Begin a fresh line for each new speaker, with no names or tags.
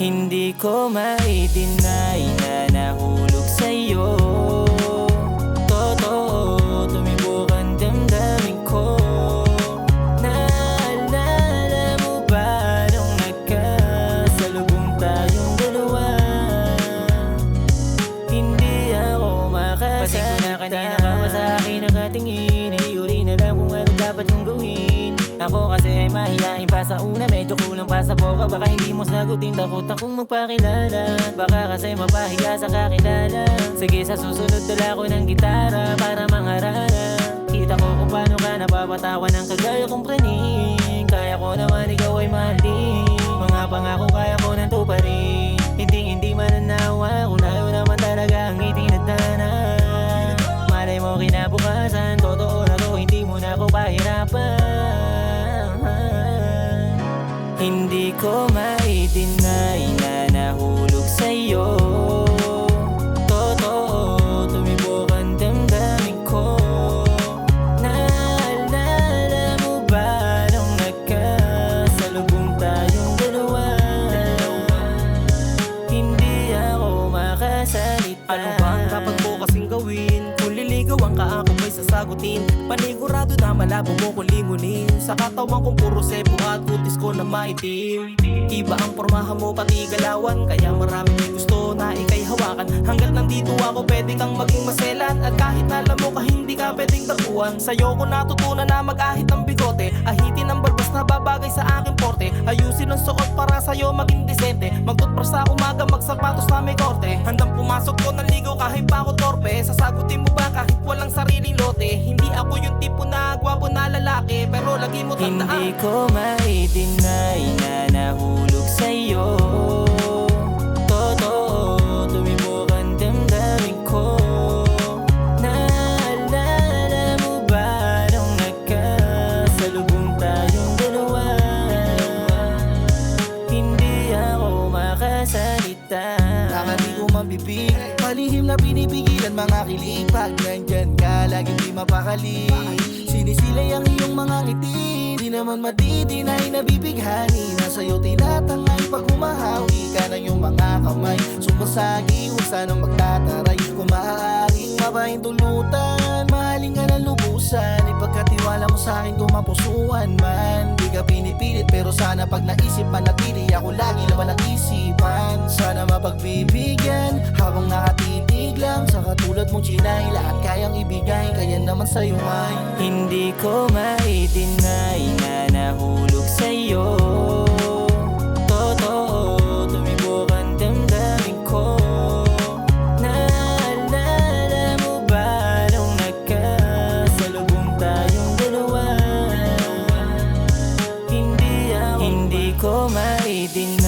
Hindi ko mai-deny na nahulog sa'yo. Totoo, tumibok ang damdamin ko. Naalala mo ba nung nagkasalubong tayong dalawa? Hindi ako makasalita. Pasig ko na kanina ka pa sa akin nakatingin. Hindi na lang kung ano dapat kong gawin. Ako kasi ay mahihain pa sa una, medyo kulang pa sa boka. Baka hindi mo sagutin, takot akong magpakilala. Baka kasi mapahiya sa kakilala. Sige, sa susunod dala ko ng gitara para mangarana. Kita ko kung paano ka napapatawan ng kagaya kong praning. Kaya ko naman ikaw ay mahalin. Mga pangako kaya ko nang tuparin. Hindi mananawa kung layo naman talaga ang itinadaanan. Malay mo kinabukasan, totoo na to, hindi mo na ako pahirapan. Hindi ko mai-deny na nahulog sa'yo. Totoo, tumibok ang damdamin ko. Naalala mo ba nung nagkasalubong tayong dalawa? Hindi ako makasalita.
Ano ba ang dapat ko kasing gawin? Kung liligawan ka ako may sasagutin. Panigurado na malabo mo kong lingunin. Sa katawan kong puro sebo at kutis ko na maitim. Iba ang pormahan mo pati galawan. Kaya marami may gusto na ikay hawakan. Hanggat nandito ako pwede kang maging maselan. At kahit alam mo ka hindi ka pwedeng takuan. Sa'yo ko natutunan na mag-ahit ng bigote. Ahitin ang balbas na babagay sa aking porte. Ayusin ang suot para sa'yo maging desente. Magtutbrush sa umaga, magsapatos na may korte. Handang pumasok ko naligaw kahit pa ako torpe. Sasagutin mo ba kahit walang sariling lote? Hindi ako yung tipo na gwapo na lalaki, pero lagi mo tandaan.
Hindi ko mai-deny na nahulog sa'yo. Totoo, tumibok ang damdamin ko. Naalala mo ba nung nagkasalubong tayong dalawa? Hindi ako makasalita.
Nakadi ko mabibig, palihim na pinipigilan mga kilig. Pag nandyan ka, laging di mapakali. Sinisilay ang iyong mga ngiti, di naman madidinay na bibighani. Na sa'yo tinatangay pag humahawi ka ng iyong mga kamay. Sumasagi, huwag sanang magtataray. Kung maaaring mapahintulutan, mahalin ka ng lubusan. Ipagkatiwala mo sa'kin kung mapusuan man. Di ka pinipilit pero sana pag naisip manatili ako lagi laban ang isipan. Sana mapagbibigyan habang nakatitig lang. Sa katulad mong chinay, lahat kayang ibigay. Kaya naman sa'yo ay
Hindi ko mai-deny na nahulog sa'yo. Totoo, tumibok ang damdamin ko. Naalala mo ba nung nagkasalubong tayong dalawa? Hindi ko mai-deny